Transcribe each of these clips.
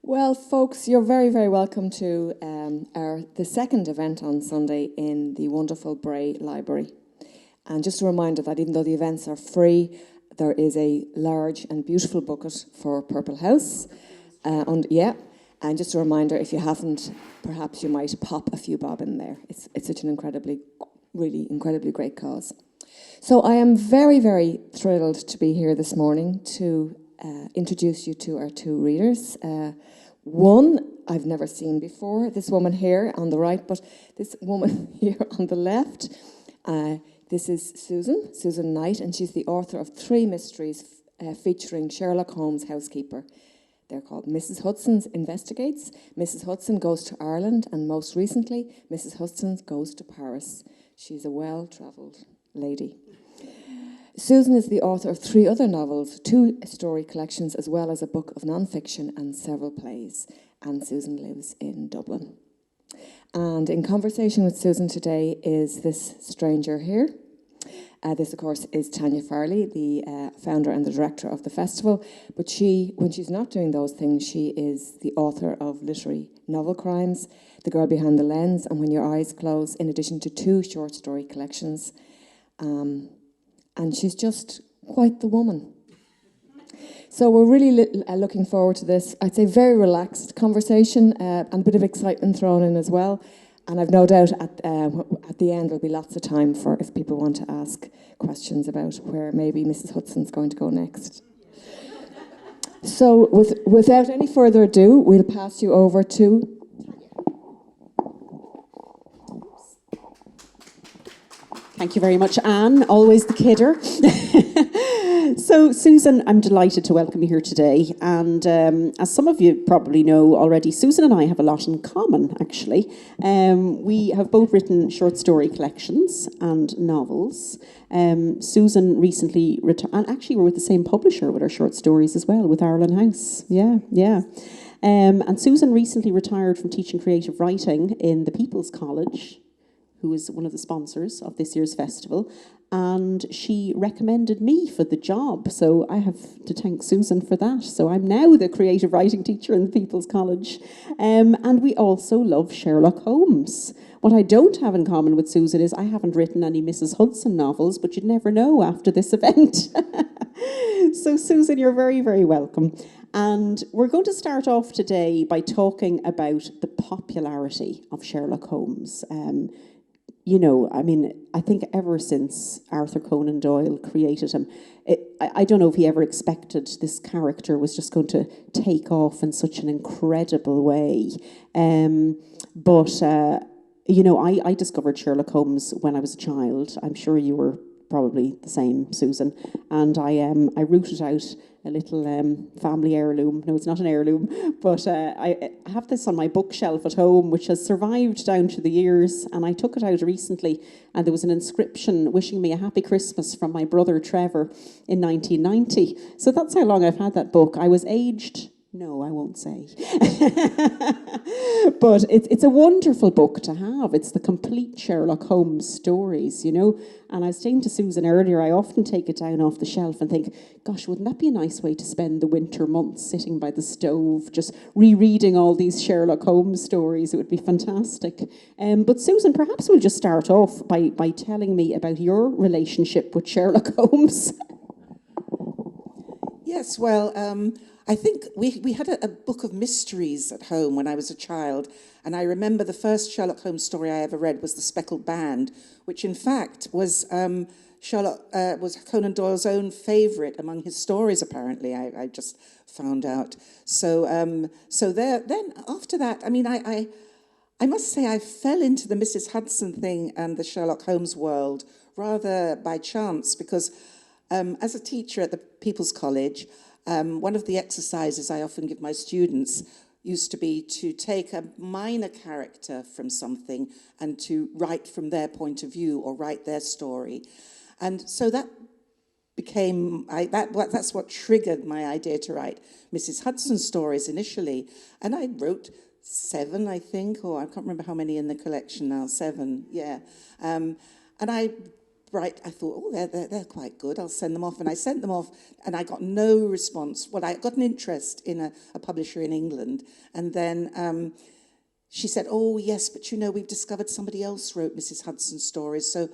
Well, folks, you're very, very welcome to the second event on Sunday in the wonderful Bray Library. And just a reminder that even though the events are free, there is a large and beautiful bucket for Purple House. And just a reminder, if you haven't, perhaps you might pop a few bob in there. It's such an really incredibly great cause. So I am very, very thrilled to be here this morning to introduce you to our two readers. One I've never seen before, this woman here on the right, but this woman here on the left, this is Susan Knight, and she's the author of 3 mysteries featuring Sherlock Holmes' housekeeper. They're called Mrs Hudson's Investigates, Mrs Hudson Goes to Ireland, and most recently, Mrs Hudson Goes to Paris. She's a well-travelled lady. Susan is the author of 3 other novels, 2 story collections, as well as a book of non-fiction and several plays. And Susan lives in Dublin. And in conversation with Susan today is this stranger here. This, of course, is Tanya Farrelly, the founder and the director of the festival. But when she's not doing those things, she is the author of literary novel crimes, The Girl Behind the Lens, and When Your Eyes Close, in addition to 2 short story collections. And she's just quite the woman. So we're really looking forward to this. I'd say very relaxed conversation and a bit of excitement thrown in as well. And I've no doubt at the end there'll be lots of time for if people want to ask questions about where maybe Mrs Hudson's going to go next. So without any further ado, we'll pass you over to... Thank you very much, Anne. Always the kidder. So, Susan, I'm delighted to welcome you here today. And as some of you probably know already, Susan and I have a lot in common, actually. We have both written short story collections and novels. Susan recently retired, and actually we're with the same publisher with our short stories as well, with Ireland House. Yeah. And Susan recently retired from teaching creative writing in the People's College, who is one of the sponsors of this year's festival, and she recommended me for the job. So I have to thank Susan for that. So I'm now the creative writing teacher in the People's College. And we also love Sherlock Holmes. What I don't have in common with Susan is I haven't written any Mrs Hudson novels, but you'd never know after this event. So Susan, you're very, very welcome. And we're going to start off today by talking about the popularity of Sherlock Holmes. I think ever since Arthur Conan Doyle created him, I don't know if he ever expected this character was just going to take off in such an incredible way. I discovered Sherlock Holmes when I was a child. I'm sure you were probably the same, Susan. And I rooted out a little family heirloom. No, it's not an heirloom, but I have this on my bookshelf at home, which has survived down to the years. And I took it out recently, and there was an inscription wishing me a happy Christmas from my brother Trevor in 1990. So that's how long I've had that book. I was aged... No, I won't say. But it's a wonderful book to have. It's the complete Sherlock Holmes stories, you know. And I was saying to Susan earlier, I often take it down off the shelf and think, gosh, wouldn't that be a nice way to spend the winter months sitting by the stove, just rereading all these Sherlock Holmes stories? It would be fantastic. But Susan, perhaps we'll just start off by telling me about your relationship with Sherlock Holmes. Yes, well... I think we had a book of mysteries at home when I was a child, and I remember the first Sherlock Holmes story I ever read was The Speckled Band, which in fact was was Conan Doyle's own favourite among his stories. Apparently, I just found out. Then after that, I mean, I must say I fell into the Mrs Hudson thing and the Sherlock Holmes world rather by chance because as a teacher at the People's College. One of the exercises I often give my students used to be to take a minor character from something and to write from their point of view or write their story. And so that became, that's what triggered my idea to write Mrs Hudson stories initially. And I wrote 7, I think, or I can't remember how many in the collection now, 7, yeah. And I bright. I thought, oh, they're quite good. I'll send them off. And I sent them off, and I got no response. Well, I got an interest in a publisher in England. And then she said, oh, yes, but we've discovered somebody else wrote Mrs Hudson stories, so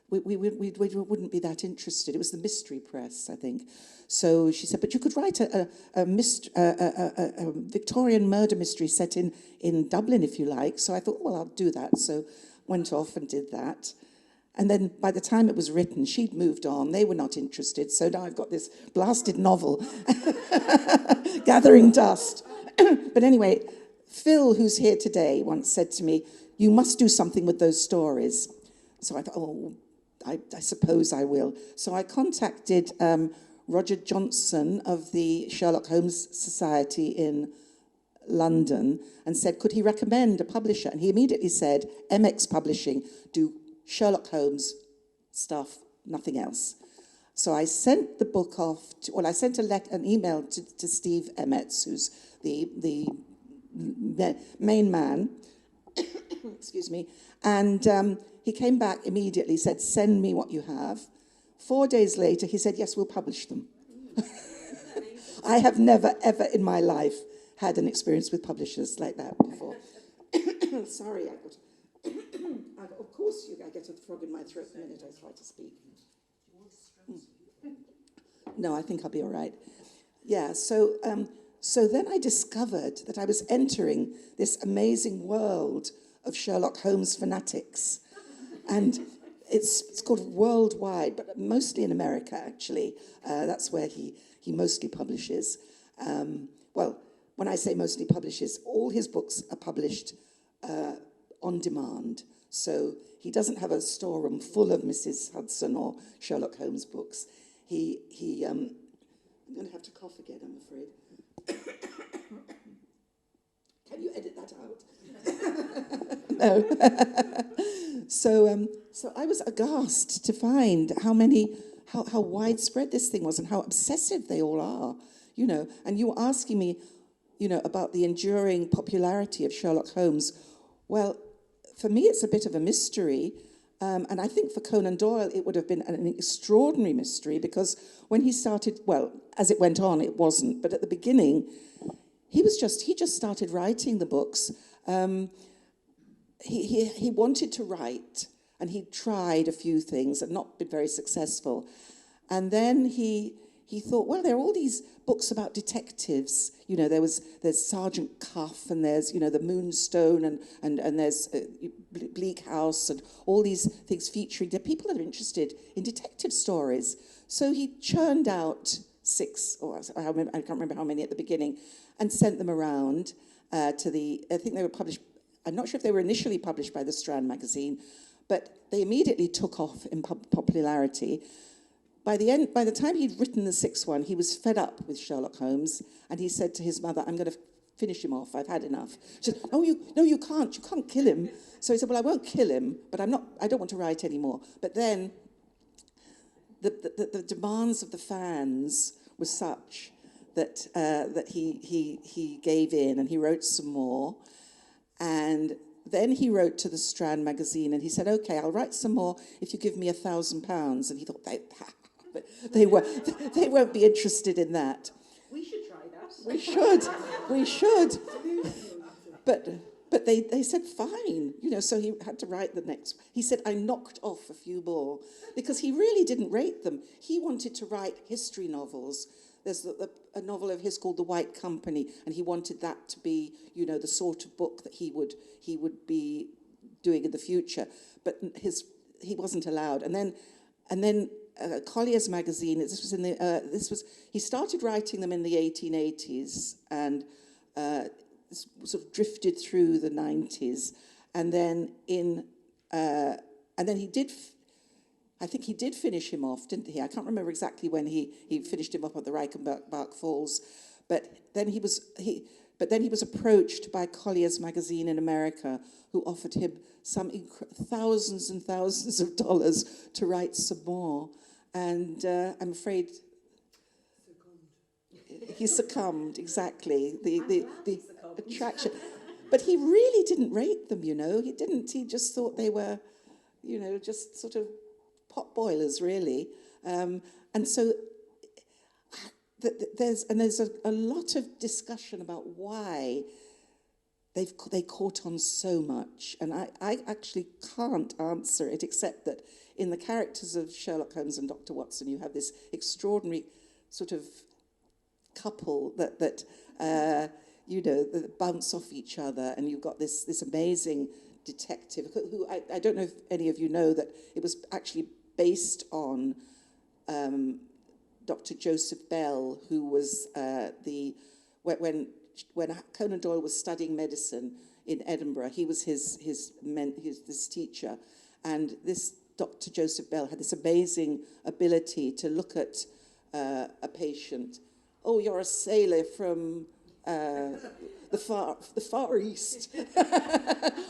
we wouldn't be that interested. It was the Mystery Press, I think. So she said, but you could write a Victorian murder mystery set in Dublin, if you like. So I thought, well, I'll do that. So went off and did that. And then by the time it was written, she'd moved on. They were not interested. So now I've got this blasted novel gathering dust. But anyway, Phil, who's here today, once said to me, you must do something with those stories. So I thought, oh, I suppose I will. So I contacted Roger Johnson of the Sherlock Holmes Society in London and said, could he recommend a publisher? And he immediately said, MX Publishing, do Sherlock Holmes stuff, nothing else. So I sent the book off, I sent an email to Steve Emmets, who's the main man, excuse me, and he came back immediately, said, send me what you have. 4 days later, he said, yes, we'll publish them. I have never, ever in my life had an experience with publishers like that before. Sorry, of course, I get a frog in my throat the minute I try to speak. No, I think I'll be all right. Yeah, so then I discovered that I was entering this amazing world of Sherlock Holmes fanatics. And it's called worldwide, but mostly in America, actually. That's where he mostly publishes. Well, when I say mostly publishes, all his books are published on demand. So he doesn't have a storeroom full of Mrs. Hudson or Sherlock Holmes books. I'm going to have to cough again, I'm afraid. Can you edit that out? No. So I was aghast to find how widespread this thing was and how obsessive they all are, And you were asking me, about the enduring popularity of Sherlock Holmes. Well, for me, it's a bit of a mystery. And I think for Conan Doyle, it would have been an extraordinary mystery because when he started, well, as it went on, it wasn't. But at the beginning, he just started writing the books. He wanted to write, and he tried a few things and not been very successful. And then he thought, well, there are all these books about detectives. There's Sergeant Cuff, and there's, the Moonstone, and there's Bleak House, and all these things featuring the people that are interested in detective stories. So he churned out 6, or I can't remember how many at the beginning, and sent them around I think they were published, I'm not sure if they were initially published by the Strand magazine, but they immediately took off in popularity. By the time he'd written the 6th one, he was fed up with Sherlock Holmes, and he said to his mother, I'm going to finish him off, I've had enough. She said, no, you can't kill him. So he said, well, I won't kill him, but I don't want to write anymore. But then the demands of the fans were such that he gave in, and he wrote some more. And then he wrote to the Strand magazine, and he said, okay, I'll write some more if you give me £1,000. And he thought, they won't be interested in that. We should try that. We should. But they said, fine. So he had to write the next. He said, I knocked off a few more because he really didn't rate them. He wanted to write history novels. There's a novel of his called The White Company, and he wanted that to be, the sort of book that he would be doing in the future. But he wasn't allowed. And then Collier's magazine. He started writing them in the 1880s and sort of drifted through the 90s, and then he did. I think he did finish him off, didn't he? I can't remember exactly when he finished him up at the Reichenbach Falls, but then he was approached by Collier's magazine in America, who offered him some thousands and thousands of dollars to write some more, and I'm afraid he succumbed. Exactly, the attraction, but he really didn't rate them. He didn't. He just thought they were, just sort of pot boilers, really. And so there's a lot of discussion about why they caught on so much. And I actually can't answer it, except that in the characters of Sherlock Holmes and Dr. Watson, you have this extraordinary sort of couple that bounce off each other, and you've got this amazing detective who I don't know if any of you know that it was actually based on Dr. Joseph Bell, who was when Conan Doyle was studying medicine in Edinburgh, he was his teacher, and this Dr. Joseph Bell had this amazing ability to look at a patient. Oh, you're a sailor from the Far East.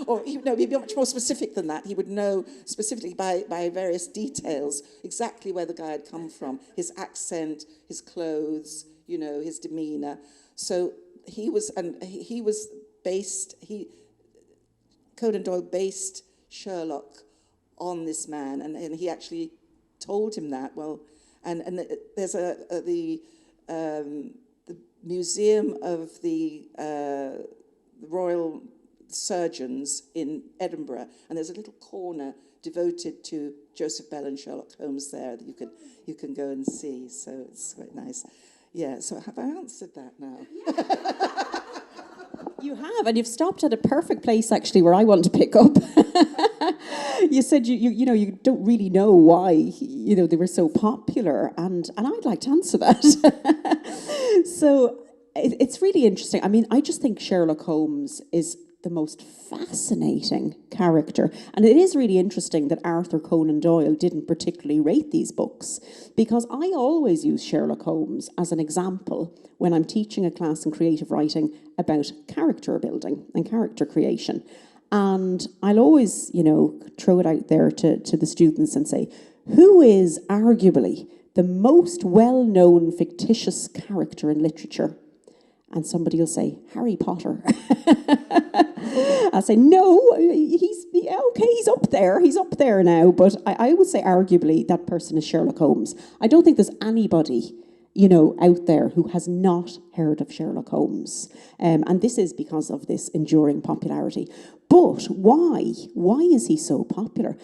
Or he'd be much more specific than that. He would know specifically by various details exactly where the guy had come from, his accent, his clothes, his demeanour. So Conan Doyle based Sherlock on this man, and he actually told him that. Well, and there's the Museum of the Royal Surgeons in Edinburgh, and there's a little corner devoted to Joseph Bell and Sherlock Holmes there that you can go and see. So it's quite nice. Yeah. So have I answered that now? You have, and you've stopped at a perfect place, actually, where I want to pick up. You said you don't really know why they were so popular, and I'd like to answer that. So it's really interesting. I mean, I just think Sherlock Holmes is the most fascinating character, and it is really interesting that Arthur Conan Doyle didn't particularly rate these books, because I always use Sherlock Holmes as an example when I'm teaching a class in creative writing about character building and character creation. And I'll always, throw it out there to the students and say, who is arguably the most well-known fictitious character in literature? And somebody will say, Harry Potter. I'll say, no, he's up there now. But I would say arguably that person is Sherlock Holmes. I don't think there's anybody out there who has not heard of Sherlock Holmes. And this is because of this enduring popularity. But why? Why is he so popular?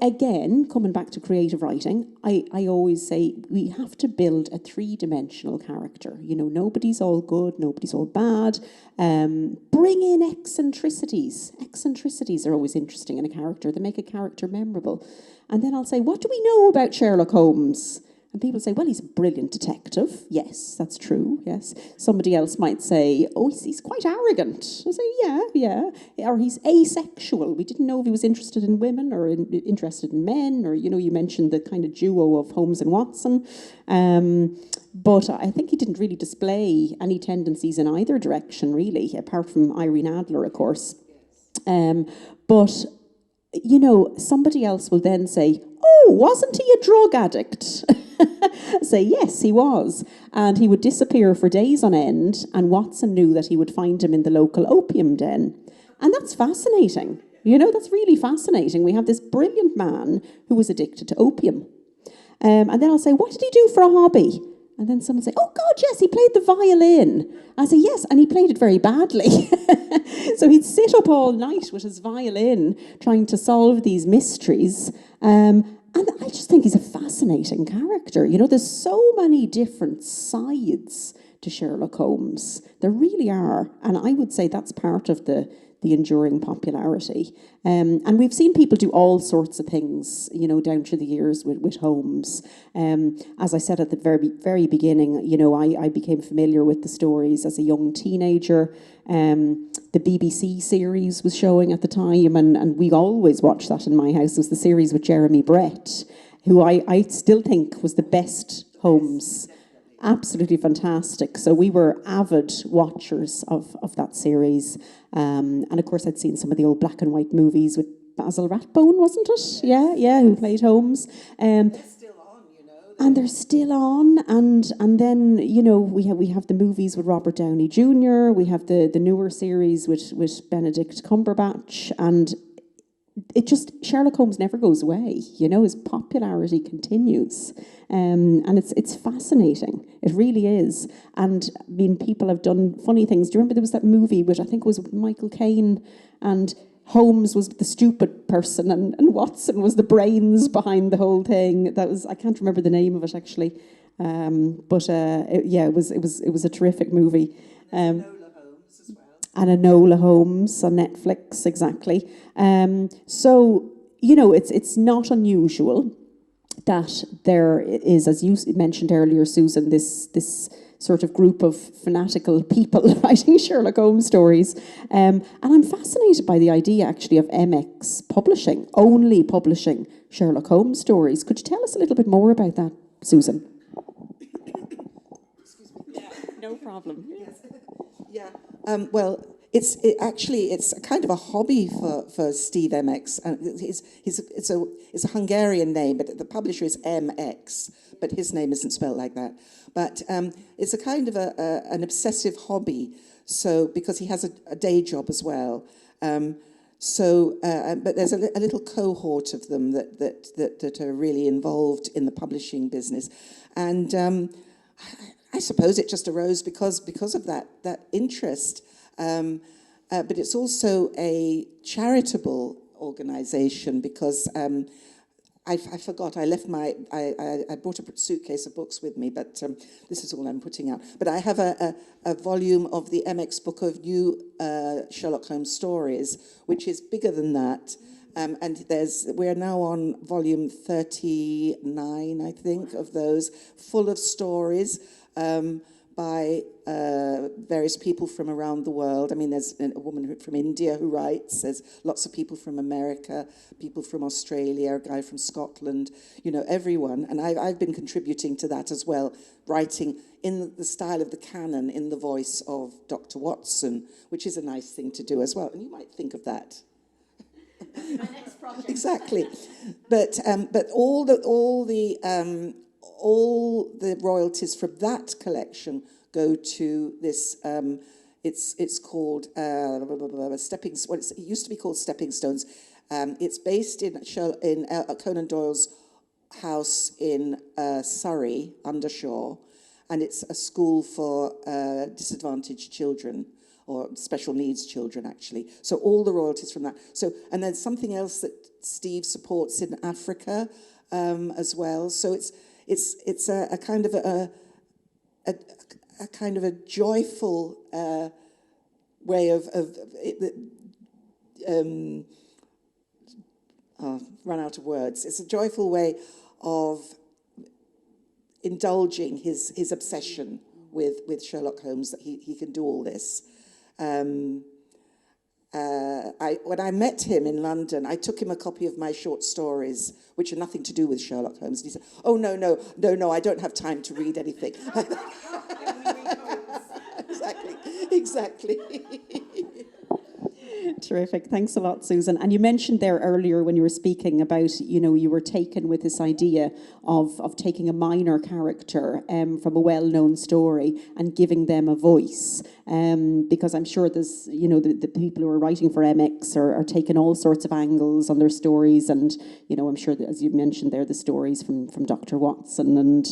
Again, coming back to creative writing, I always say we have to build a three-dimensional character. Nobody's all good, nobody's all bad. Bring in eccentricities. Eccentricities are always interesting in a character. They make a character memorable. And then I'll say, what do we know about Sherlock Holmes? And people say, well, he's a brilliant detective. Yes, that's true, yes. Somebody else might say, oh, he's quite arrogant. I say, yeah. Or he's asexual. We didn't know if he was interested in women or interested in men. Or, you mentioned the kind of duo of Holmes and Watson. But I think he didn't really display any tendencies in either direction, really, apart from Irene Adler, of course. But somebody else will then say, oh, wasn't he a drug addict? Say, yes, he was. And he would disappear for days on end, and Watson knew that he would find him in the local opium den. And that's fascinating. That's really fascinating. We have this brilliant man who was addicted to opium. And then I'll say, what did he do for a hobby? And then someone say, oh, God, yes, he played the violin. I say, yes, and he played it very badly. So he'd sit up all night with his violin trying to solve these mysteries. And I just think he's a fascinating character. There's so many different sides to Sherlock Holmes. There really are. And I would say that's part of the enduring popularity. And we've seen people do all sorts of things, down through the years with Holmes. As I said at the very, very beginning, I became familiar with the stories as a young teenager. The BBC series was showing at the time, and we always watched that in my house. It was the series with Jeremy Brett, who I still think was the best Holmes. Absolutely fantastic. So we were avid watchers of that series. And of course, I'd seen some of the old black and white movies with Basil Rathbone, wasn't it? Yeah, who played Holmes. They're still on, And they're still on. And then, we have the movies with Robert Downey Jr. We have the newer series with Benedict Cumberbatch. And Sherlock Holmes never goes away. His popularity continues, and it's fascinating. It really is. And I mean, people have done funny things. Do you remember there was that movie which I think was with Michael Caine, and Holmes was the stupid person, and Watson was the brains behind the whole thing. I can't remember the name of it actually, but it was a terrific movie. And Enola Holmes on Netflix, exactly. So, it's not unusual that there is, as you mentioned earlier, Susan, this sort of group of fanatical people writing Sherlock Holmes stories. And I'm fascinated by the idea, actually, of MX only publishing Sherlock Holmes stories. Could you tell us a little bit more about that, Susan? Excuse me. Yeah. No problem. Yes. Yeah. Well, it's a kind of a hobby for Steve MX. It's a Hungarian name, but the publisher is MX, but his name isn't spelled like that. But it's a kind of an obsessive hobby. So because he has a day job as well. But there's a little cohort of them that are really involved in the publishing business, and I suppose it just arose because of that interest. But it's also a charitable organisation because I forgot, I left I brought a suitcase of books with me, but this is all I'm putting out. But I have a volume of the MX book of new Sherlock Holmes stories, which is bigger than that. And we're now on volume 39, I think, of those, full of stories by various people from around the world. I mean, there's a woman from India who writes, there's lots of people from America, people from Australia, a guy from Scotland, everyone. And I've been contributing to that as well, writing in the style of the canon, in the voice of Dr. Watson, which is a nice thing to do as well. And you might think of that. My next project. Exactly, but all the royalties from that collection go to this. It's called Stepping. Well, it used to be called Stepping Stones. It's based in Conan Doyle's house in Surrey, Undershore, and it's a school for disadvantaged children, or special needs children, actually. So all the royalties from that. So, and there's something else that Steve supports in Africa as well. So it's a kind of a kind of a joyful way of run out of words. It's a joyful way of indulging his obsession with Sherlock Holmes, that he can do all this. When I met him in London, I took him a copy of my short stories, which are nothing to do with Sherlock Holmes. And he said, "Oh, no, I don't have time to read anything." Exactly. Terrific. Thanks a lot, Susan. And you mentioned there earlier when you were speaking about, you were taken with this idea of taking a minor character from a well-known story and giving them a voice. Because I'm sure there's, the people who are writing for MX are taking all sorts of angles on their stories. And, I'm sure that, as you mentioned there, the stories from Dr. Watson and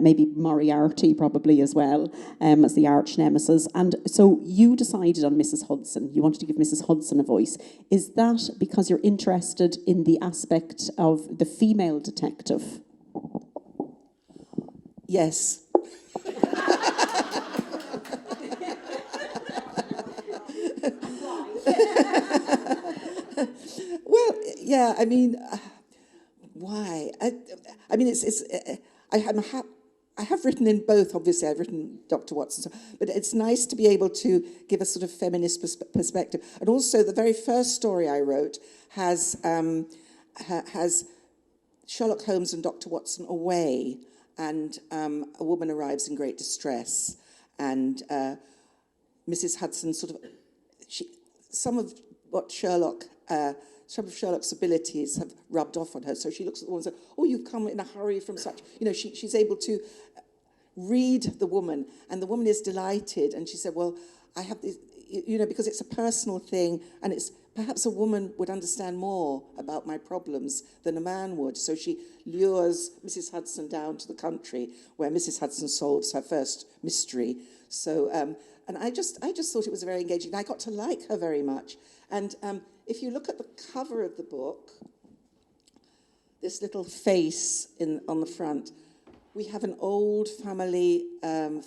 maybe Moriarty probably as well, as the arch nemesis. And so you decided on Mrs. Hudson. You wanted to give Mrs. Hudson a voice. Is that because you're interested in the aspect of the female detective? Yes. Well, yeah. I mean, why? I mean, I have written in both. Obviously, I've written Dr. Watson, but it's nice to be able to give a sort of feminist perspective. And also, the very first story I wrote has Sherlock Holmes and Dr. Watson away, and a woman arrives in great distress, and Mrs. Hudson some of Sherlock's abilities have rubbed off on her. So she looks at the woman and says, "Oh, you've come in a hurry from such..." She's able to read the woman, and the woman is delighted. And she said, "Well, I have this, because it's a personal thing, and it's perhaps a woman would understand more about my problems than a man would. So she lures Mrs Hudson down to the country where Mrs Hudson solves her first mystery. So, and I just thought it was very engaging. I got to like her very much. And if you look at the cover of the book, this little face on the front, we have an old family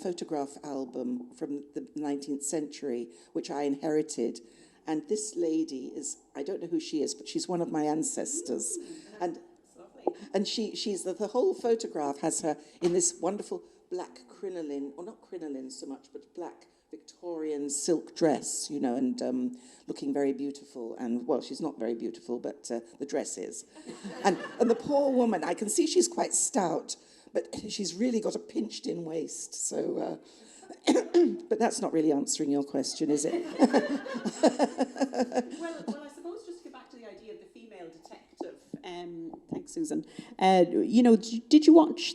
photograph album from the 19th century, which I inherited. And this lady is, I don't know who she is, but she's one of my ancestors. And she's the whole photograph has her in this wonderful black crinoline, or not crinoline so much, but black Victorian silk dress, you know, and looking very beautiful. And, well, she's not very beautiful, but the dress is. And the poor woman, I can see she's quite stout, but she's really got a pinched-in waist, so... but that's not really answering your question, is it? Well, I suppose just to get back to the idea of the female detective. Thanks, Susan. You know, did you watch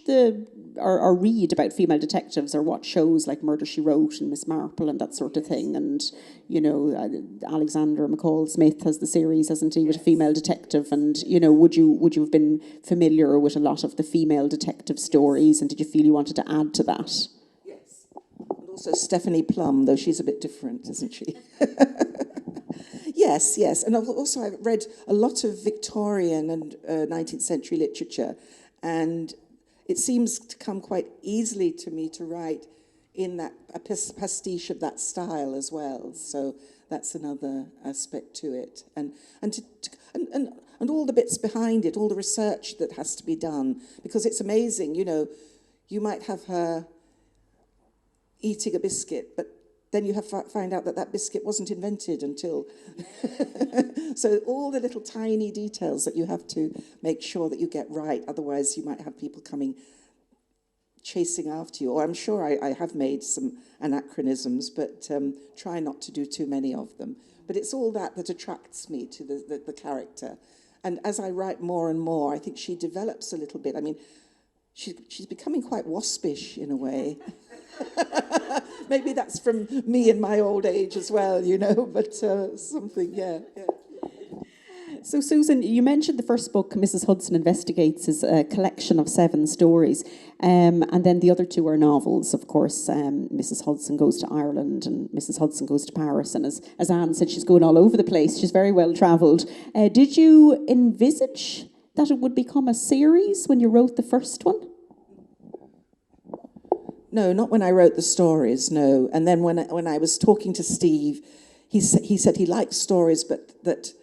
or read about female detectives or watch shows like Murder, She Wrote and Miss Marple and that sort of thing? And, you know, Alexander McCall Smith has the series, hasn't he, with a female detective? And, you know, would you have been familiar with a lot of the female detective stories, and did you feel you wanted to add to that? Also Stephanie Plum, though she's a bit different, isn't she? Yes. And also I've read a lot of Victorian and 19th century literature, and it seems to come quite easily to me to write in that a pastiche of that style as well. So that's another aspect to it. And all the bits behind it, all the research that has to be done, because it's amazing, you know, you might have her eating a biscuit, but then you have to find out that biscuit wasn't invented until... So all the little tiny details that you have to make sure that you get right, otherwise you might have people coming chasing after you. Or I'm sure I have made some anachronisms, but try not to do too many of them. But it's all that attracts me to the character. And as I write more and more, I think she develops a little bit. I mean, she's becoming quite waspish in a way. Maybe that's from me in my old age as well, you know, but something, yeah. So, Susan, you mentioned the first book, Mrs Hudson Investigates, is a collection of 7 stories. And then the other 2 are novels, of course. Mrs Hudson Goes to Ireland and Mrs Hudson Goes to Paris. And as Anne said, she's going all over the place. She's very well travelled. Did you envisage that it would become a series when you wrote the first one? No, not when I wrote the stories, no. And then when I was talking to Steve, he said he likes stories, but that,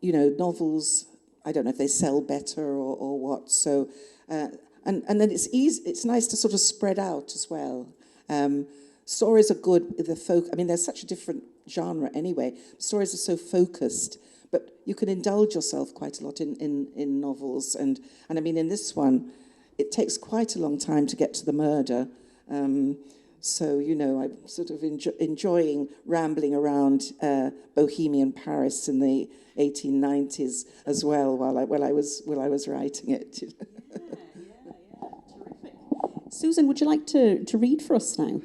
you know, novels, I don't know if they sell better or what. So, and then it's nice to sort of spread out as well. Stories are good with I mean, there's such a different genre anyway. Stories are so focused, but you can indulge yourself quite a lot in novels. And I mean, in this one, it takes quite a long time to get to the murder. So, you know, I'm sort of enjoying rambling around Bohemian Paris in the 1890s as well while I was writing it. Yeah, terrific. Susan, would you like to read for us now?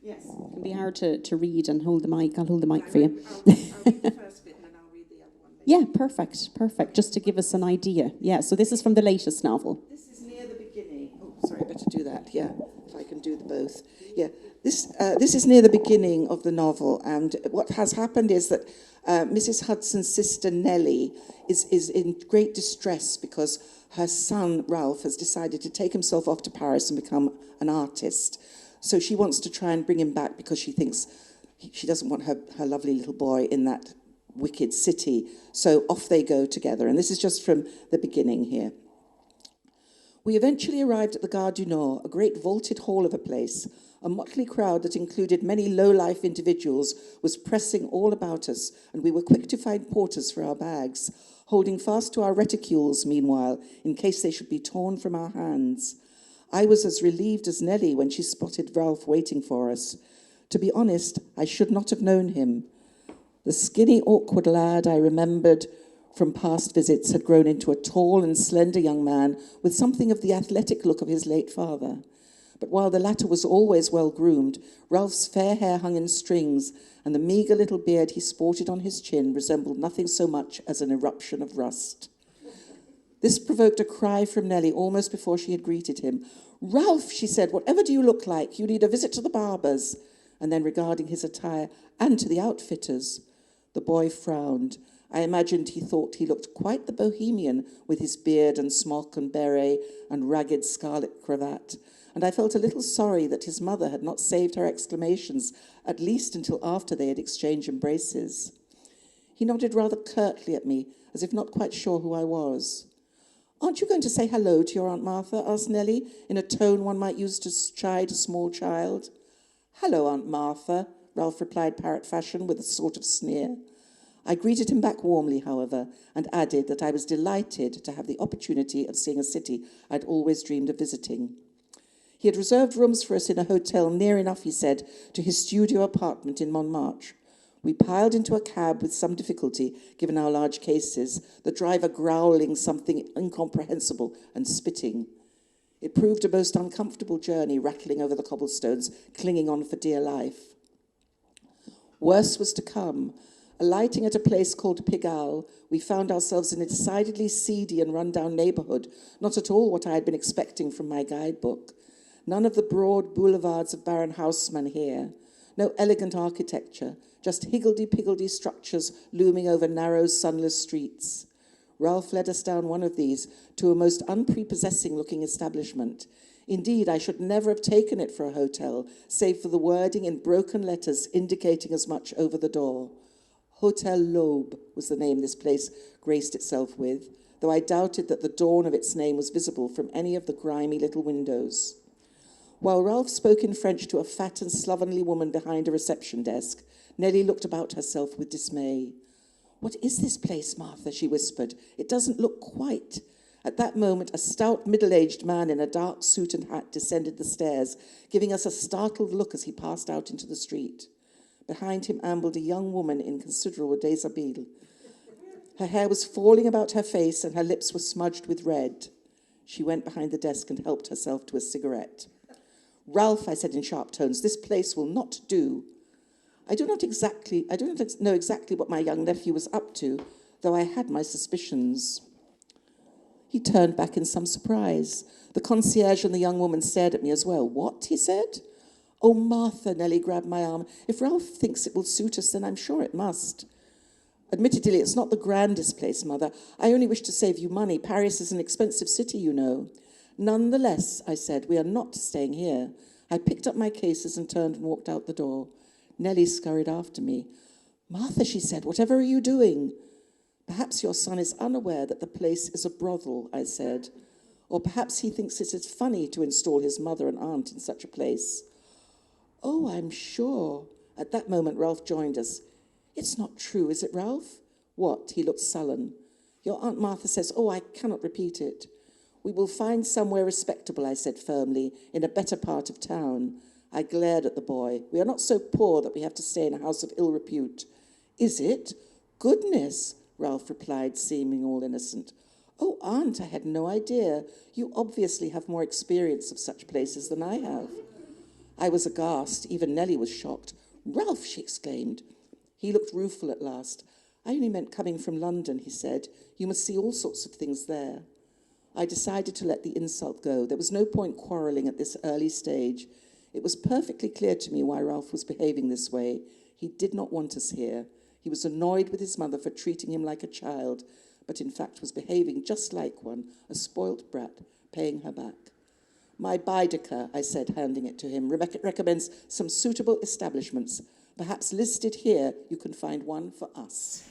Yes, it can be hard to read and hold the mic. I'll hold the mic for you. I'll read the first bit and then I'll read the other one later. Yeah, perfect. Just to give us an idea. Yeah, so this is from the latest novel. This is near the beginning. Oh, sorry, I better do that. Yeah, if I can do the both. Yeah, this is near the beginning of the novel, and what has happened is that Mrs Hudson's sister Nellie is in great distress because her son Ralph has decided to take himself off to Paris and become an artist. So she wants to try and bring him back because she thinks she doesn't want her lovely little boy in that wicked city. So off they go together, and this is just from the beginning here. We eventually arrived at the Gare du Nord, a great vaulted hall of a place. A motley crowd that included many low-life individuals was pressing all about us, and we were quick to find porters for our bags, holding fast to our reticules, meanwhile, in case they should be torn from our hands. I was as relieved as Nellie when she spotted Ralph waiting for us. To be honest, I should not have known him. The skinny, awkward lad I remembered from past visits had grown into a tall and slender young man with something of the athletic look of his late father. But while the latter was always well-groomed, Ralph's fair hair hung in strings, and the meagre little beard he sported on his chin resembled nothing so much as an eruption of rust. This provoked a cry from Nellie almost before she had greeted him. "Ralph," she said, "whatever do you look like? You need a visit to the barber's." And then regarding his attire, "and to the outfitters." The boy frowned. I imagined he thought he looked quite the bohemian with his beard and smock and beret and ragged scarlet cravat, and I felt a little sorry that his mother had not saved her exclamations, at least until after they had exchanged embraces. He nodded rather curtly at me, as if not quite sure who I was. "Aren't you going to say hello to your Aunt Martha?" asked Nellie, in a tone one might use to chide a small child. "Hello, Aunt Martha," Ralph replied parrot fashion with a sort of sneer. I greeted him back warmly, however, and added that I was delighted to have the opportunity of seeing a city I'd always dreamed of visiting. He had reserved rooms for us in a hotel near enough, he said, to his studio apartment in Montmartre. We piled into a cab with some difficulty, given our large cases, the driver growling something incomprehensible and spitting. It proved a most uncomfortable journey, rattling over the cobblestones, clinging on for dear life. Worse was to come. Alighting at a place called Pigalle, we found ourselves in a decidedly seedy and run-down neighbourhood, not at all what I had been expecting from my guidebook. None of the broad boulevards of Baron Haussmann here. No elegant architecture, just higgledy-piggledy structures looming over narrow, sunless streets. Ralph led us down one of these to a most unprepossessing-looking establishment. Indeed, I should never have taken it for a hotel, save for the wording in broken letters indicating as much over the door. Hotel L'Aube was the name this place graced itself with, though I doubted that the dawn of its name was visible from any of the grimy little windows. While Ralph spoke in French to a fat and slovenly woman behind a reception desk, Nellie looked about herself with dismay. "What is this place, Martha?" she whispered. "It doesn't look quite." At that moment, a stout, middle-aged man in a dark suit and hat descended the stairs, giving us a startled look as he passed out into the street. Behind him ambled a young woman in considerable déshabille. Her hair was falling about her face and her lips were smudged with red. She went behind the desk and helped herself to a cigarette. "Ralph," I said in sharp tones, "this place will not do." I do not know exactly what my young nephew was up to, though I had my suspicions. He turned back in some surprise. The concierge and the young woman stared at me as well. "What?" he said. "Oh, Martha," Nellie grabbed my arm. "If Ralph thinks it will suit us, then I'm sure it must." "Admittedly, it's not the grandest place, Mother. I only wish to save you money. Paris is an expensive city, you know." "Nonetheless," I said, "we are not staying here." I picked up my cases and turned and walked out the door. Nellie scurried after me. "Martha," she said, "whatever are you doing?" "Perhaps your son is unaware that the place is a brothel," I said. "Or perhaps he thinks it is funny to install his mother and aunt in such a place." "Oh, I'm sure." At that moment, Ralph joined us. "It's not true, is it, Ralph?" "What?" He looked sullen. "Your Aunt Martha says, oh, I cannot repeat it." "We will find somewhere respectable," I said firmly, "in a better part of town." I glared at the boy. "We are not so poor that we have to stay in a house of ill repute." "Is it? Goodness," Ralph replied, seeming all innocent. "Oh, Aunt, I had no idea. You obviously have more experience of such places than I have." I was aghast. Even Nellie was shocked. "Ralph," she exclaimed. He looked rueful at last. "I only meant coming from London," he said. "You must see all sorts of things there." I decided to let the insult go. There was no point quarrelling at this early stage. It was perfectly clear to me why Ralph was behaving this way. He did not want us here. He was annoyed with his mother for treating him like a child, but in fact was behaving just like one, a spoilt brat, paying her back. "My Baedeker," I said, handing it to him, "recommends some suitable establishments. Perhaps listed here you can find one for us."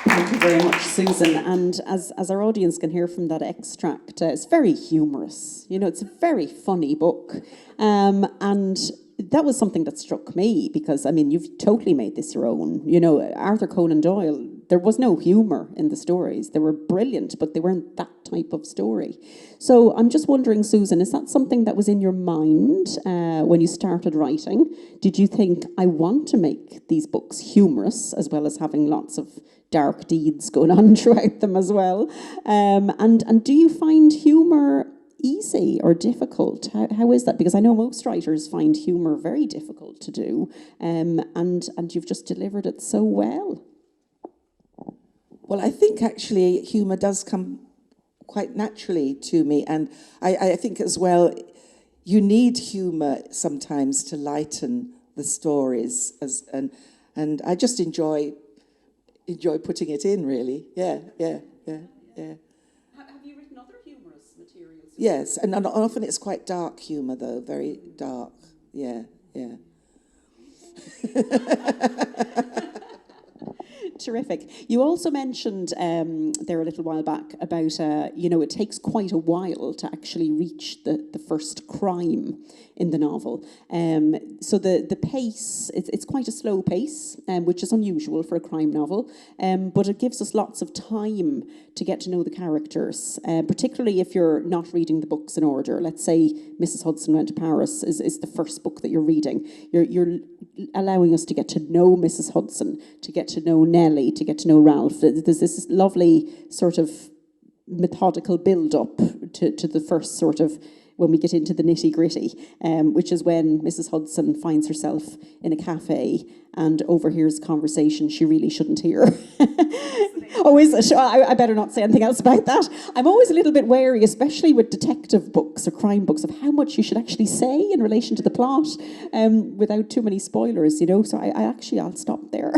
Thank you very much, Susan. And as our audience can hear from that extract, it's very humorous. You know, it's a very funny book. And that was something that struck me because, I mean, you've totally made this your own. You know, Arthur Conan Doyle, there was no humour in the stories. They were brilliant, but they weren't that type of story. So I'm just wondering, Susan, is that something that was in your mind when you started writing? Did you think, I want to make these books humorous as well as having lots of dark deeds going on throughout them as well. And do you find humour easy or difficult? How is that? Because I know most writers find humour very difficult to do, and you've just delivered it so well. Well, I think actually humour does come quite naturally to me, and I think as well, you need humour sometimes to lighten the stories, and I just enjoy putting it in, really. Yeah. Have you written other humorous materials? Yes, and often it's quite dark humour, though, very dark. Yeah. Terrific. You also mentioned there a little while back about, it takes quite a while to actually reach the first crime in the novel. So the pace, it's quite a slow pace, which is unusual for a crime novel, but it gives us lots of time to get to know the characters, particularly if you're not reading the books in order. Let's say Mrs Hudson Went to Paris is the first book that you're reading. You're allowing us to get to know Mrs Hudson, to get to know Nellie, to get to know Ralph. There's this lovely sort of methodical build-up to the first sort of, when we get into the nitty-gritty, which is when Mrs Hudson finds herself in a cafe and overhears a conversation she really shouldn't hear. Oh, is it? I better not say anything else about that. I'm always a little bit wary, especially with detective books or crime books, of how much you should actually say in relation to the plot without too many spoilers, So I'll stop there.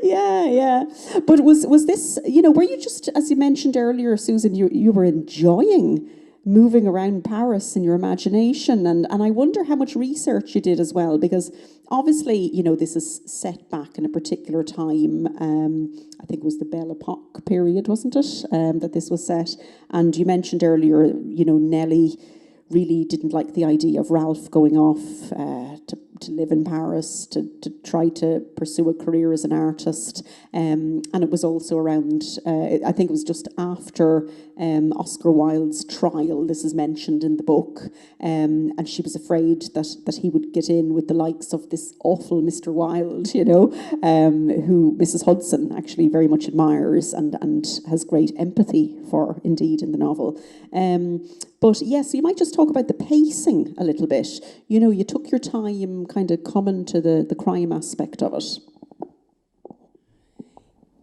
Yeah. But was this, were you just, as you mentioned earlier, Susan, you were enjoying moving around Paris in your imagination, and I wonder how much research you did as well, because obviously, this is set back in a particular time. I think it was the Belle Epoque period, wasn't it, that this was set? And you mentioned earlier, Nellie really didn't like the idea of Ralph going off to live in Paris, to try to pursue a career as an artist. And it was also around, I think it was just after Oscar Wilde's trial, this is mentioned in the book, and she was afraid that he would get in with the likes of this awful Mr. Wilde, who Mrs. Hudson actually very much admires and has great empathy for, indeed, in the novel. But yes, you might just talk about the pacing a little bit. You took your time kind of coming to the crime aspect of it.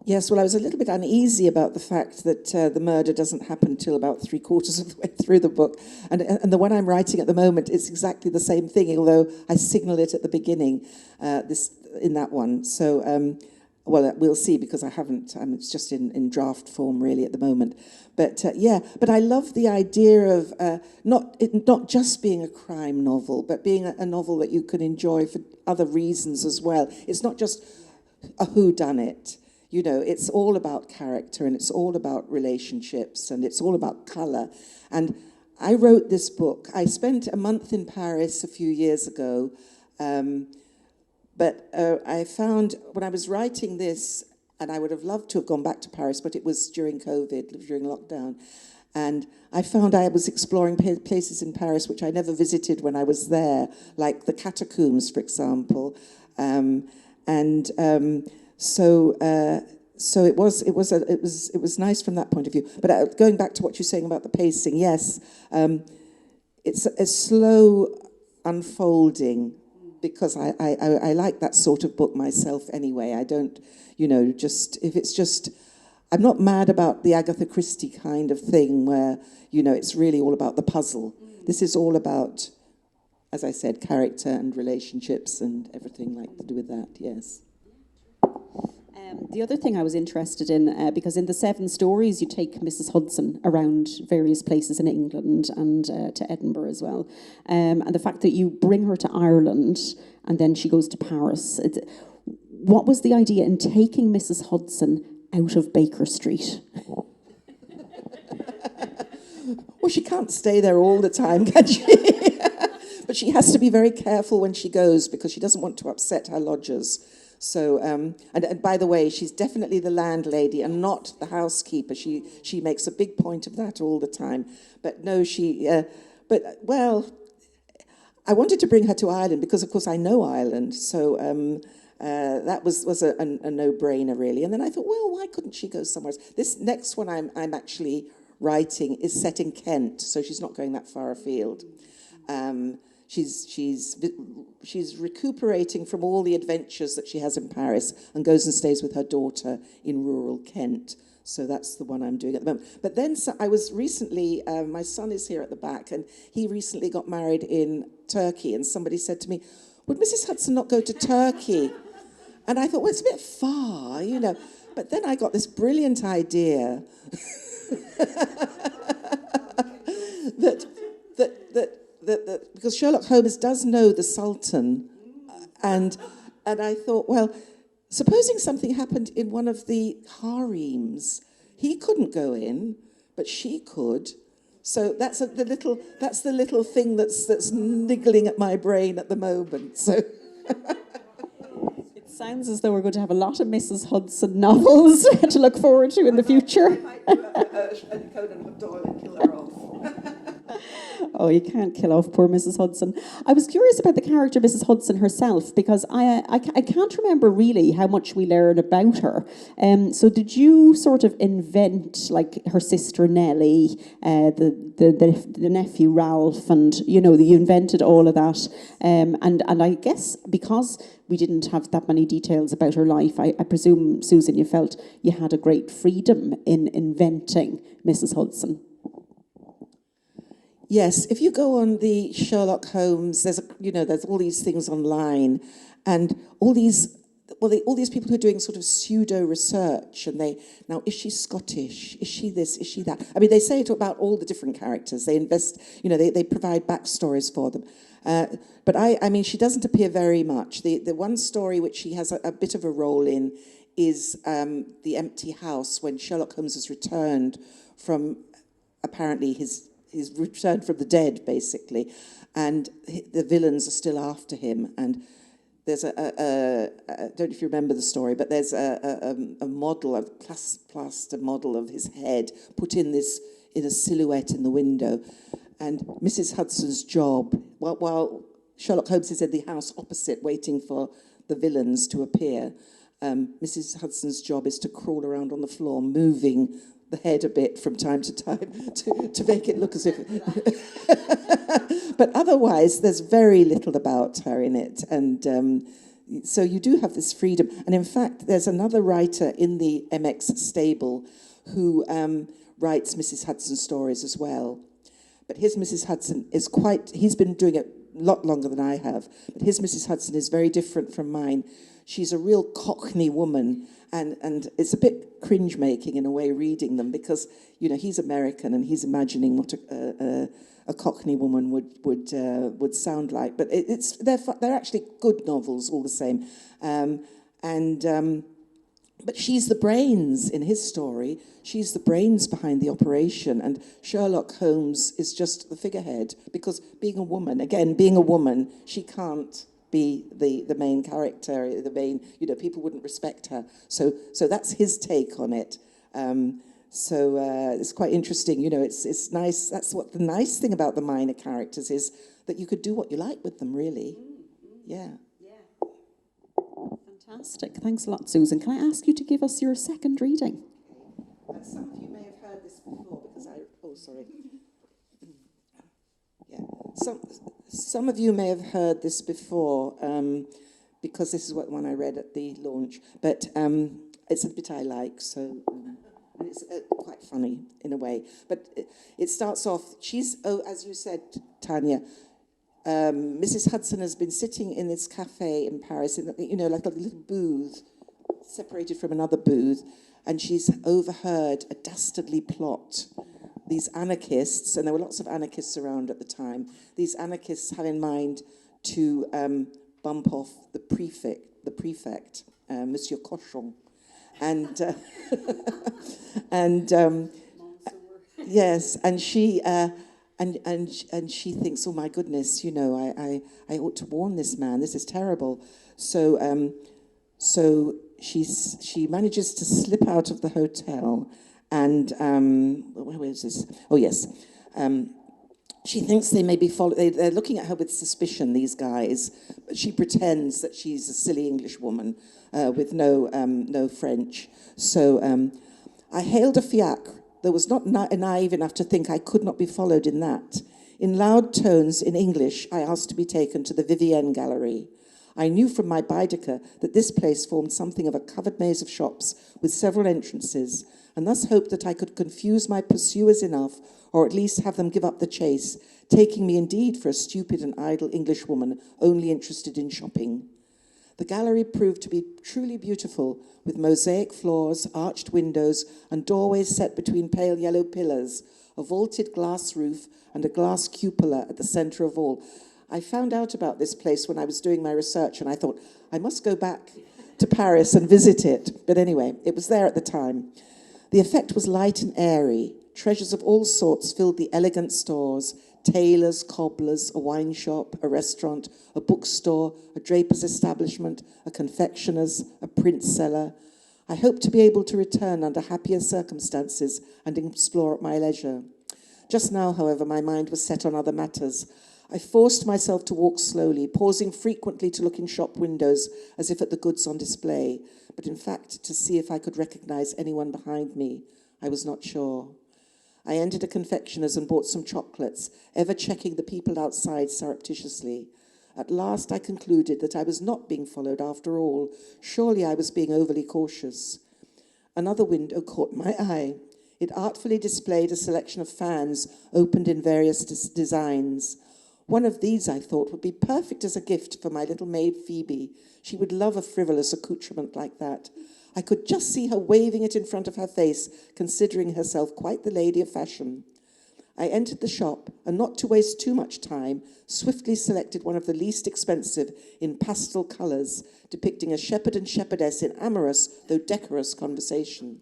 Yes, well, I was a little bit uneasy about the fact that the murder doesn't happen until about 3/4 of the way through the book. And the one I'm writing at the moment is exactly the same thing, although I signal it at the beginning in that one. So, we'll see, because I haven't. It's just in draft form, really, at the moment. But but I love the idea of not just being a crime novel, but being a novel that you can enjoy for other reasons as well. It's not just a whodunit. It's all about character, and it's all about relationships, and it's all about colour. And I wrote this book. I spent a month in Paris a few years ago, but I found when I was writing this, and I would have loved to have gone back to Paris, but it was during COVID, during lockdown. And I found I was exploring places in Paris which I never visited when I was there, like the catacombs, for example. So it was nice from that point of view. But going back to what you're saying about the pacing, yes, it's a slow unfolding, because I like that sort of book myself anyway. I don't, I'm not mad about the Agatha Christie kind of thing where, it's really all about the puzzle. This is all about, as I said, character and relationships and everything like to do with that, yes. The other thing I was interested in, because in the 7 stories you take Mrs. Hudson around various places in England and to Edinburgh as well, and the fact that you bring her to Ireland and then she goes to Paris. What was the idea in taking Mrs. Hudson out of Baker Street? Well, she can't stay there all the time, can she? But she has to be very careful when she goes, because she doesn't want to upset her lodgers. So, and by the way, she's definitely the landlady and not the housekeeper. She makes a big point of that all the time. But no, I wanted to bring her to Ireland because, of course, I know Ireland. So that was a no-brainer, really. And then I thought, well, why couldn't she go somewhere else? This next one I'm actually writing is set in Kent, so she's not going that far afield. She's recuperating from all the adventures that she has in Paris and goes and stays with her daughter in rural Kent. So that's the one I'm doing at the moment. But then I was recently, my son is here at the back, and he recently got married in Turkey, and somebody said to me, would Mrs Hudson not go to Turkey? And I thought, well, it's a bit far, you know. But then I got this brilliant idea that because Sherlock Holmes does know the Sultan, and I thought, well, supposing something happened in one of the harems, he couldn't go in, but she could. So that's the little thing that's niggling at my brain at the moment. So. It sounds as though we're going to have a lot of Mrs Hudson novels to look forward to in the future. Oh, you can't kill off poor Mrs Hudson. I was curious about the character Mrs Hudson herself, because I can't remember really how much we learn about her. So did you sort of invent, like, her sister Nellie, the nephew Ralph, and, you know, you invented all of that? And I guess because we didn't have that many details about her life, I presume, Susan, you felt you had a great freedom in inventing Mrs Hudson. Yes, if you go on the Sherlock Holmes, there's all these things online, and all these people who are doing sort of pseudo research, and now, is she Scottish? Is she this? Is she that? I mean, they say it about all the different characters. They invest, they provide backstories for them. But I mean, she doesn't appear very much. The one story which she has a bit of a role in is the empty house when Sherlock Holmes has returned from apparently his returned from the dead, basically, and the villains are still after him. And there's I don't know if you remember the story, but there's a model, a plaster model of his head put in a silhouette in the window. And Mrs Hudson's job, while Sherlock Holmes is in the house opposite waiting for the villains to appear, Mrs Hudson's job is to crawl around on the floor, moving the head a bit from time to time to make it look as if... But otherwise, there's very little about her in it. And so you do have this freedom. And in fact, there's another writer in the MX stable who writes Mrs Hudson stories as well. But his Mrs Hudson is he's been doing it a lot longer than I have. But his Mrs Hudson is very different from mine. She's a real Cockney woman, and it's a bit cringe-making in a way reading them, because he's American and he's imagining what a Cockney woman would sound like. But they're actually good novels all the same, but she's the brains in his story. She's the brains behind the operation, and Sherlock Holmes is just the figurehead, because being a woman, she can't be the main character, the main, people wouldn't respect her. So that's his take on it. So it's quite interesting, it's nice. That's what the nice thing about the minor characters is, that you could do what you like with them, really. Yeah. Fantastic. Thanks a lot, Susan. Can I ask you to give us your second reading? Some of you may have heard this before, because some of you may have heard this before, because this is what one I read at the launch. But it's a bit I like, so and it's quite funny in a way. But it starts off. As you said, Tanya. Mrs Hudson has been sitting in this cafe in Paris, like a little booth, separated from another booth, and she's overheard a dastardly plot. These anarchists, and there were lots of anarchists around at the time, these anarchists have in mind to bump off the prefect, Monsieur Cochon. And, yes, and she... And she thinks, oh my goodness, I ought to warn this man. This is terrible. So she manages to slip out of the hotel, and where is this? Oh yes, She thinks they may be they're looking at her with suspicion, these guys, but she pretends that she's a silly English woman with no French. So I hailed a fiacre, though was not naive enough to think I could not be followed in that. In loud tones in English, I asked to be taken to the Vivienne Gallery. I knew from my Baedeker that this place formed something of a covered maze of shops with several entrances, and thus hoped that I could confuse my pursuers enough, or at least have them give up the chase, taking me indeed for a stupid and idle Englishwoman only interested in shopping. The gallery proved to be truly beautiful, with mosaic floors, arched windows, and doorways set between pale yellow pillars, a vaulted glass roof, and a glass cupola at the centre of all. I found out about this place when I was doing my research, and I thought, I must go back to Paris and visit it. But anyway, it was there at the time. The effect was light and airy. Treasures of all sorts filled the elegant stores: tailors, cobblers, a wine shop, a restaurant, a bookstore, a draper's establishment, a confectioner's, a print seller. I hoped to be able to return under happier circumstances and explore at my leisure. Just now, however, my mind was set on other matters. I forced myself to walk slowly, pausing frequently to look in shop windows as if at the goods on display, but in fact to see if I could recognize anyone behind me. I was not sure. I entered a confectioner's and bought some chocolates, ever checking the people outside surreptitiously. At last I concluded that I was not being followed after all. Surely I was being overly cautious. Another window caught my eye. It artfully displayed a selection of fans opened in various designs. One of these, I thought, would be perfect as a gift for my little maid Phoebe. She would love a frivolous accoutrement like that. I could just see her waving it in front of her face, considering herself quite the lady of fashion. I entered the shop, and not to waste too much time, swiftly selected one of the least expensive in pastel colours, depicting a shepherd and shepherdess in amorous, though decorous, conversation.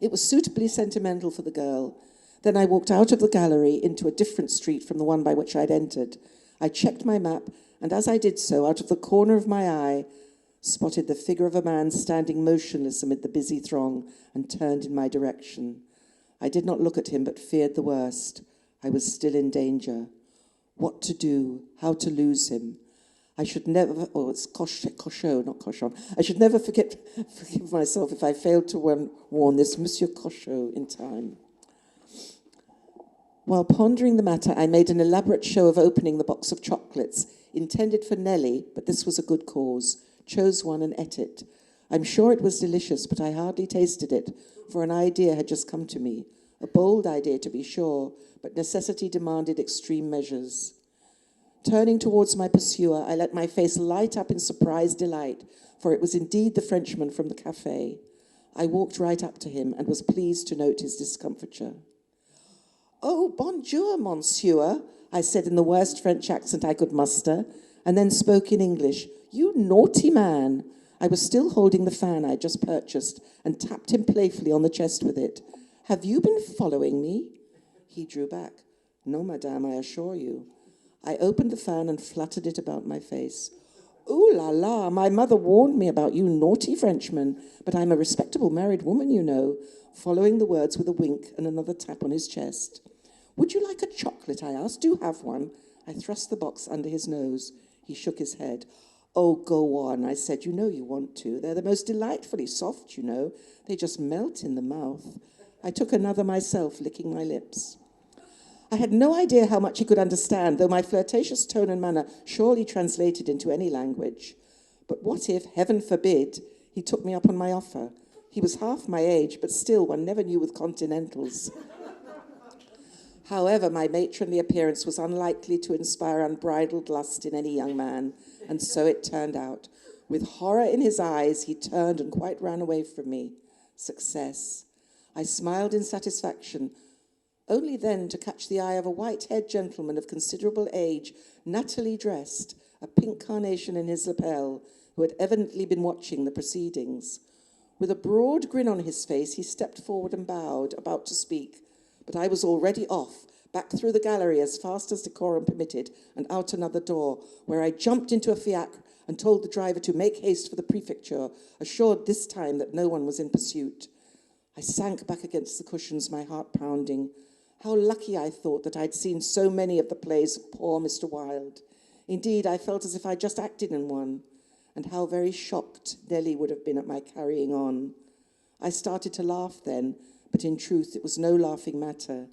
It was suitably sentimental for the girl. Then I walked out of the gallery into a different street from the one by which I'd entered. I checked my map, and as I did so, out of the corner of my eye, spotted the figure of a man standing motionless amid the busy throng and turned in my direction. I did not look at him, but feared the worst. I was still in danger. What to do? How to lose him? I should never, it's Cochot, not Cochon. I should never forgive myself if I failed to warn this Monsieur Cochot in time. While pondering the matter, I made an elaborate show of opening the box of chocolates, intended for Nellie, but this was a good cause. Chose one and ate it. I'm sure it was delicious, but I hardly tasted it, for an idea had just come to me. A bold idea, to be sure, but necessity demanded extreme measures. Turning towards my pursuer, I let my face light up in surprised delight, for it was indeed the Frenchman from the café. I walked right up to him and was pleased to note his discomfiture. "Oh, bonjour, monsieur," I said in the worst French accent I could muster, and then spoke in English. "You naughty man." I was still holding the fan I had just purchased and tapped him playfully on the chest with it. "Have you been following me?" He drew back. "No, madame, I assure you." I opened the fan and fluttered it about my face. "Ooh la la, my mother warned me about you naughty Frenchmen, but I'm a respectable married woman, you know," following the words with a wink and another tap on his chest. "Would you like a chocolate?" I asked. "Do have one." I thrust the box under his nose. He shook his head. "Oh, go on," I said. "You know you want to. They're the most delightfully soft, you know. They just melt in the mouth." I took another myself, licking my lips. I had no idea how much he could understand, though my flirtatious tone and manner surely translated into any language. But what if, heaven forbid, he took me up on my offer? He was half my age, but still one never knew with continentals. However, my matronly appearance was unlikely to inspire unbridled lust in any young man, and so it turned out. With horror in his eyes, he turned and quite ran away from me. Success. I smiled in satisfaction, only then to catch the eye of a white-haired gentleman of considerable age, nattily dressed, a pink carnation in his lapel, who had evidently been watching the proceedings. With a broad grin on his face, he stepped forward and bowed, about to speak. But I was already off, back through the gallery as fast as decorum permitted, and out another door, where I jumped into a fiacre and told the driver to make haste for the prefecture, assured this time that no one was in pursuit. I sank back against the cushions, my heart pounding. How lucky I thought that I'd seen so many of the plays of poor Mr. Wilde. Indeed, I felt as if I'd just acted in one, and how very shocked Nellie would have been at my carrying on. I started to laugh then, but in truth it was no laughing matter.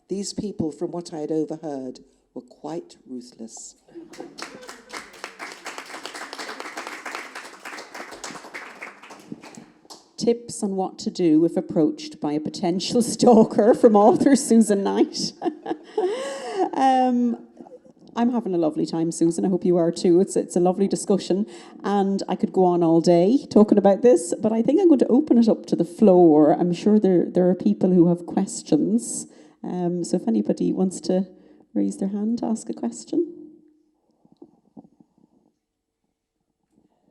These people, from what I had overheard, were quite ruthless. Tips on what to do if approached by a potential stalker from author Susan Knight. I'm having a lovely time, Susan. I hope you are too. It's a lovely discussion, and I could go on all day talking about this, but I think I'm going to open it up to the floor. I'm sure there are people who have questions. So if anybody wants to raise their hand to ask a question.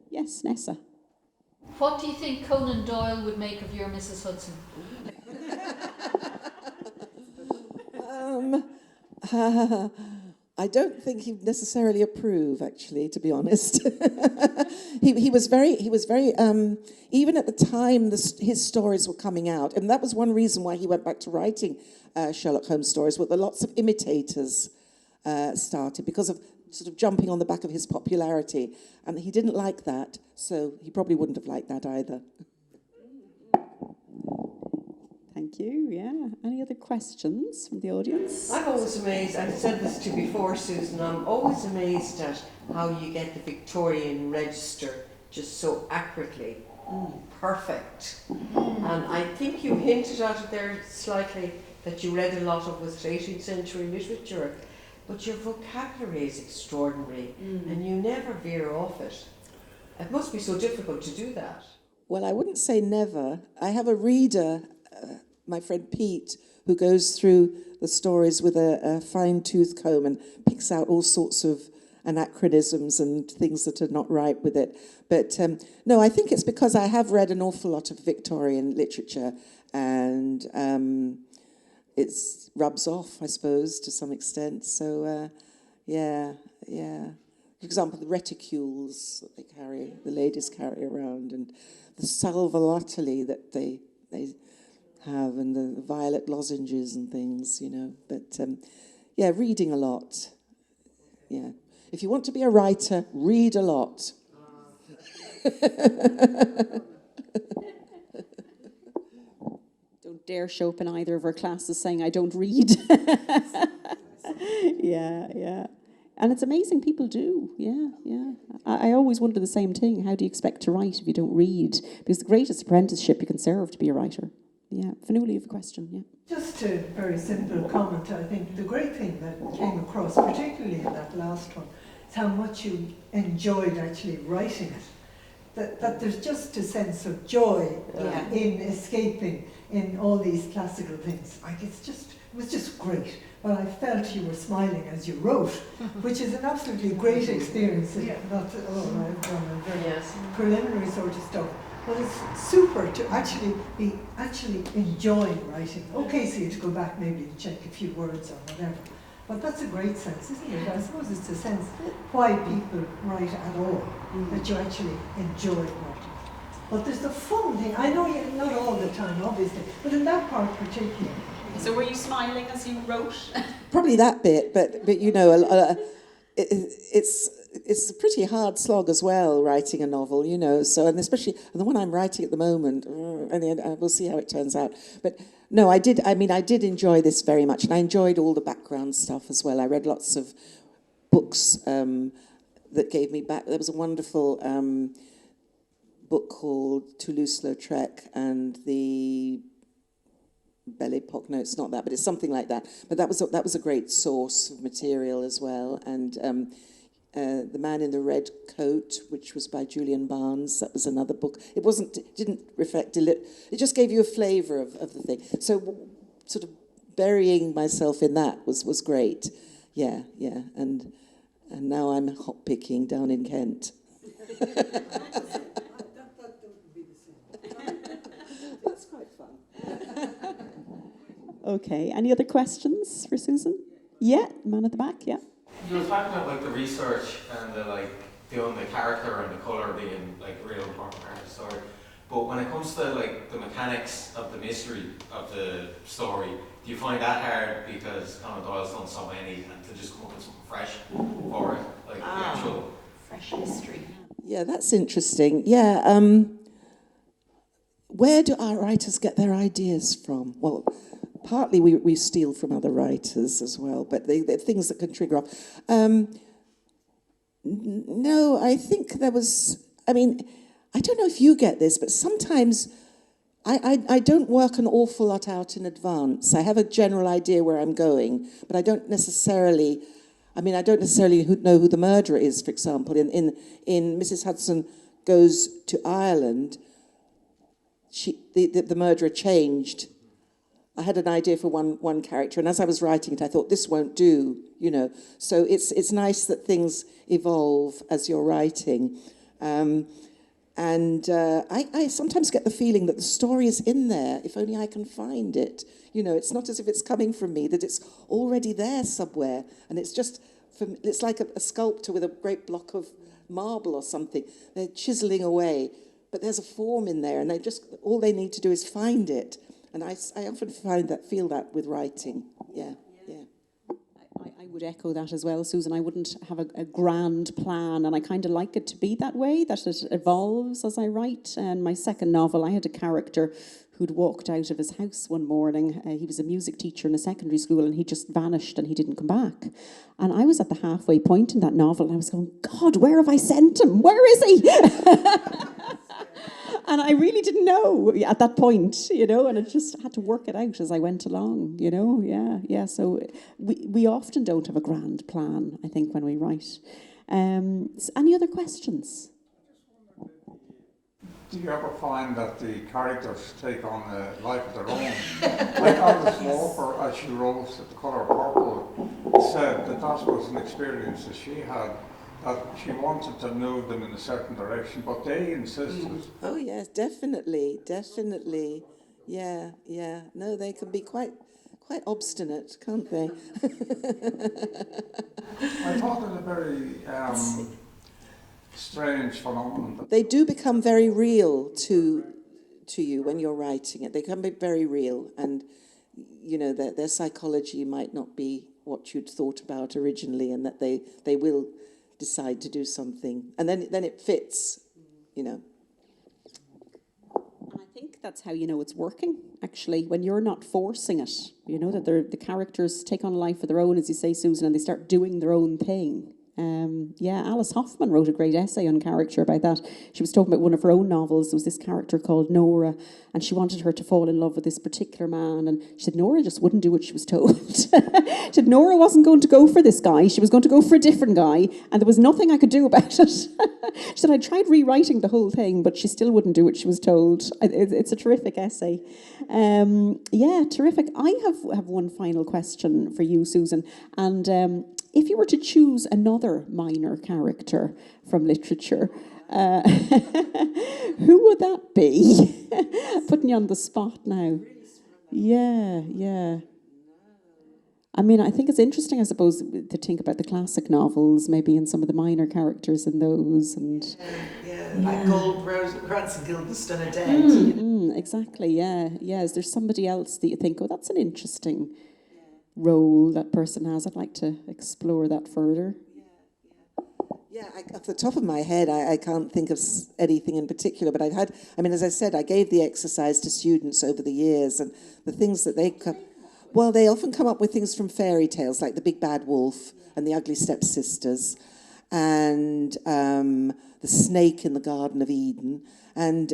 Yes, Nessa. What do you think Conan Doyle would make of your Mrs Hudson? I don't think he'd necessarily approve, actually, to be honest. he was very, even at the time his stories were coming out, and that was one reason why he went back to writing Sherlock Holmes stories, where lots of imitators started, because of sort of jumping on the back of his popularity, and he didn't like that, so he probably wouldn't have liked that either. Thank you, yeah. Any other questions from the audience? I'm always amazed, I've said this to you before, Susan, I'm always amazed at how you get the Victorian register just so accurately perfect. And I think you hinted at it there slightly, that you read a lot of was 18th century literature, but your vocabulary is extraordinary and you never veer off it. It must be so difficult to do that. Well, I wouldn't say never. I have a reader, my friend Pete, who goes through the stories with a fine-tooth comb and picks out all sorts of anachronisms and things that are not right with it. But no, I think it's because I have read an awful lot of Victorian literature, and it rubs off, I suppose, to some extent. So, yeah. For example, the reticules that the ladies carry around, and the sal volatile that they have, and the violet lozenges and things, But, yeah, reading a lot. Yeah. If you want to be a writer, read a lot. Don't dare show up in either of our classes saying I don't read. Yeah. And it's amazing people do, yeah. I always wonder the same thing. How do you expect to write if you don't read? Because the greatest apprenticeship you can serve to be a writer. Yeah. Fanula, you have a question, yeah. Just a very simple comment. I think the great thing that came across, particularly in that last one, is how much you enjoyed actually writing it. That there's just a sense of joy in escaping in all these classical things. Like it was just great. But I felt you were smiling as you wrote, which is an absolutely great experience. I've done a very preliminary sort of stuff. But it's super to actually be enjoying writing. Okay, so you have to go back maybe and check a few words or whatever. But that's a great sense, isn't it? I suppose it's a sense why people write at all, that you actually enjoy writing. But there's the fun thing. I know not all the time, obviously, but in that part particularly. So were you smiling as you wrote? Probably that bit, but it's a pretty hard slog as well, writing a novel, So, and especially the one I'm writing at the moment, and we'll see how it turns out. But no, I did enjoy this very much, and I enjoyed all the background stuff as well. I read lots of books that gave me back. There was a wonderful book called Toulouse-Lautrec and the Belle Époque. No, it's not that, but it's something like that. But that was a great source of material as well. And The Man in the Red Coat, which was by Julian Barnes, that was another book. It didn't reflect it just gave you a flavour of the thing. So sort of burying myself in that was great. Yeah. And now I'm hop picking down in Kent. That's quite fun. Okay, any other questions for Susan? Yeah, man at the back, yeah. You were talking about the research and doing the character and the colour being a real important part of the story. But when it comes to the mechanics of the mystery of the story, do you find that hard because Conan Doyle's done so many, and to just come up with something fresh for it, like the actual fresh mystery? Yeah, that's interesting. Yeah, where do our writers get their ideas from? Well, partly we steal from other writers as well, but they're things that can trigger off. No, I think there was, I mean, I don't know if you get this, but sometimes I don't work an awful lot out in advance. I have a general idea where I'm going, but I don't necessarily know who the murderer is, for example. In Mrs Hudson Goes to Ireland, the murderer changed. I had an idea for one character, and as I was writing it, I thought, this won't do, you know. So it's nice that things evolve as you're writing. I sometimes get the feeling that the story is in there, if only I can find it. You know, it's not as if it's coming from me, that it's already there somewhere. And it's just, it's like a sculptor with a great block of marble or something. They're chiseling away, but there's a form in there, and all they need to do is find it. And I often feel that with writing. Yeah. I would echo that as well, Susan. I wouldn't have a grand plan, and I kind of like it to be that way, that it evolves as I write. And my second novel, I had a character who'd walked out of his house one morning. He was a music teacher in a secondary school, and he just vanished and he didn't come back. And I was at the halfway point in that novel, and I was going, God, where have I sent him? Where is he? And I really didn't know at that point, you know, and I just had to work it out as I went along, you know, yeah. So we often don't have a grand plan, I think, when we write. Any other questions? Do you ever find that the characters take on a life of their own? Like Alice Walker, as she wrote The Colour Purple, said that was an experience that she had, that she wanted to move them in a certain direction, but they insisted. Oh yes, definitely. Yeah. No, they can be quite obstinate, can't they? I thought it a very strange phenomenon. They do become very real to you when you're writing it. They can be very real, and you know their psychology might not be what you'd thought about originally, and that they will decide to do something, and then it fits, you know. And I think that's how you know it's working, actually, when you're not forcing it, you know, that the characters take on a life of their own, as you say, Susan, and they start doing their own thing. Alice Hoffman wrote a great essay on character about that. She was talking about one of her own novels. There was this character called Nora, and she wanted her to fall in love with this particular man, and she said Nora just wouldn't do what she was told. She said Nora wasn't going to go for this guy, she was going to go for a different guy, and there was nothing I could do about it. She said I tried rewriting the whole thing, but she still wouldn't do what she was told. It's a terrific essay. Terrific. I have one final question for you, Susan, and if you were to choose another minor character from literature, who would that be? Putting you on the spot now. Yeah. I mean, I think it's interesting, I suppose, to think about the classic novels, maybe, and some of the minor characters in those. And like Gold, Rats and Guildenstern are dead. Exactly, yeah. Is there somebody else that you think, oh, that's an interesting role that person has? I'd like to explore that further. Off the top of my head, I can't think of anything in particular, but as I said, I gave the exercise to students over the years, and the things that they often come up with things from fairy tales, like The Big Bad Wolf and The Ugly Stepsisters, and The Snake in the Garden of Eden, and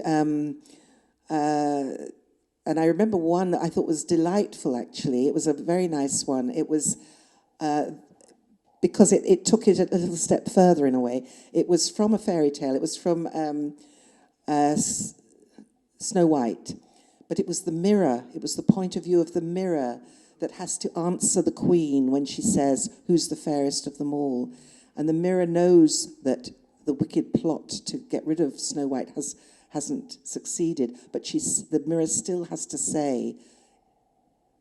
I remember one that I thought was delightful, actually. It was a very nice one. It was, because it took it a little step further in a way. It was from a fairy tale. It was from Snow White. But it was the mirror. It was the point of view of the mirror that has to answer the queen when she says, who's the fairest of them all? And the mirror knows that the wicked plot to get rid of Snow White hasn't succeeded, but the mirror still has to say,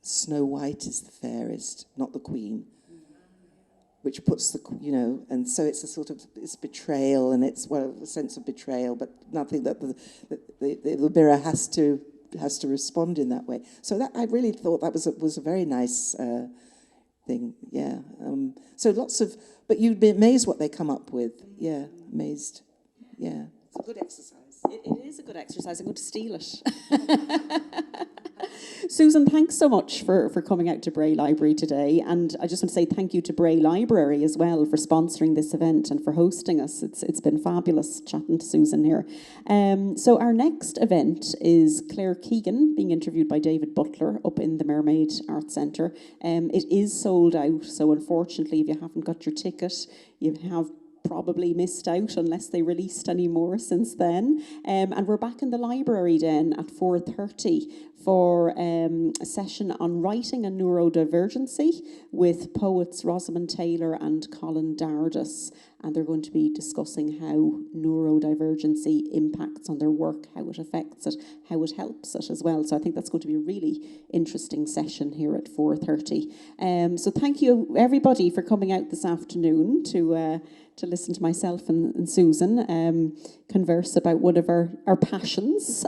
Snow White is the fairest, not the queen, which puts and so it's a sort of, it's betrayal, and it's, a sense of betrayal, but nothing that the mirror has to has to respond in that way. So that I really thought that was a very nice thing. Yeah. So lots of, but you'd be amazed what they come up with. Yeah, amazed. Yeah, it's a good exercise. It is a good exercise. I'm going to steal it. Susan, thanks so much for coming out to Bray Library today. And I just want to say thank you to Bray Library as well for sponsoring this event and for hosting us. It's been fabulous chatting to Susan here. So our next event is Claire Keegan being interviewed by David Butler up in the Mermaid Arts Centre. It is sold out, so unfortunately if you haven't got your ticket, you have probably missed out unless they released any more since then. And we're back in the library then at 4:30 for a session on writing and neurodivergency with poets Rosamond Taylor and Colin Dardis. And they're going to be discussing how neurodivergency impacts on their work, how it affects it, how it helps it as well. So I think that's going to be a really interesting session here at 4:30. So thank you everybody for coming out this afternoon to listen to myself and Susan converse about one of our passions.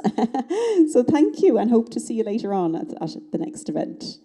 So thank you, and hope to see you later on at the next event.